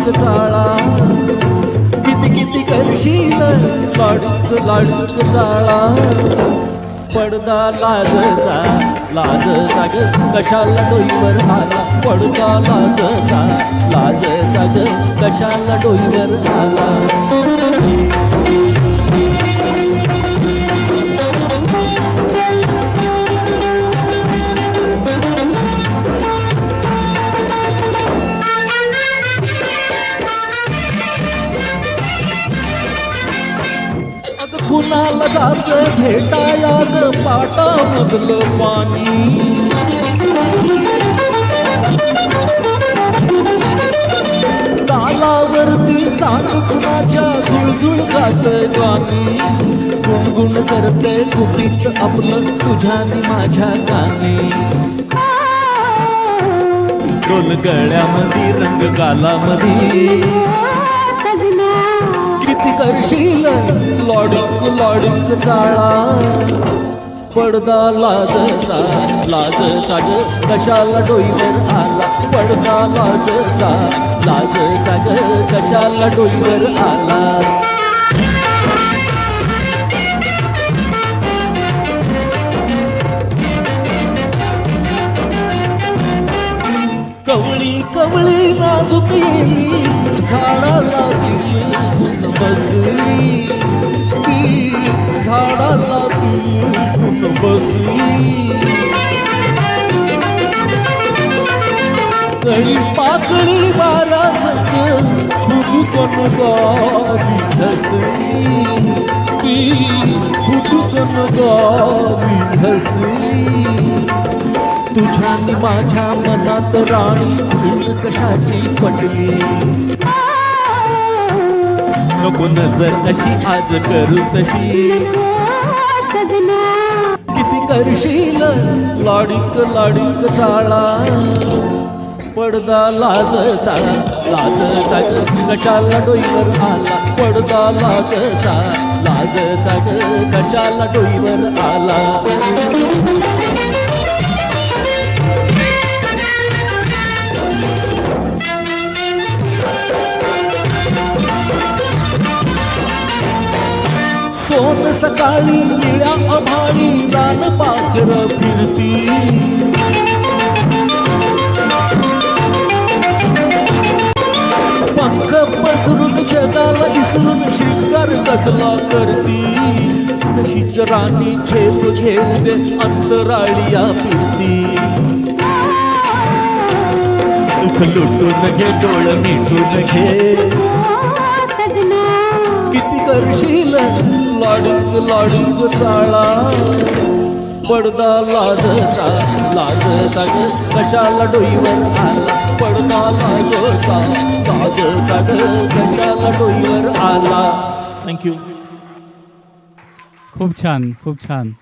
लाडूक चाळा किती किती करशील लाडूक लाडूक चाळा पडदा लाजचा लाजचा ग कशाला डोईवर आला पडदा लाजचा ग कशाला डोईवर आला कुणाला जात भेटाया ग पाटामधलं पाणी तालावरती सांग कुणाच्या झुळझुळ गात गाणी गुणगुण करते कुटीत आपलं तुझ्या नि माझ्या गाणी डोल गळ्यामध्ये रंग गालामध्ये किती करशील लाडूक लाडूक चाळा पडदा लाजचा ग कशाला डोईवर आला पडदा लाजचा ग कशाला डोईवर आला कवळी कवळी नाजूक येली झाडाला बसली ती झाडाला बसली कळी पाकळी वारा सगळं खुदकन गावी हसली ती खुदकन गावी हसली तुझ्या नि माझ्या मनात राणी फुल कशाची पटली नको नजर अशी आज करू तशी किती करशील लाडूक लाडूक चाळा पडदा लाजचा ग कशाला डोईवर आला पडदा लाजचा ग कशाला डोईवर आला सोन सकाळी निळ्या आभाळी रान पाखर फिरती पंख पसरून जगाला इसरून शिकार कसला करती तशीच राणी झेप घेऊ दे अंतराळिया फिरती सुख लुटून घे डोळ मिटून घे किती करशील लाडूक लाडूक चाळा पडदा लाजचा ग कशाला डोईवर आला पडदा लाजचा ग कशाला डोईवर आला थँक्यू खूप छान खूप छान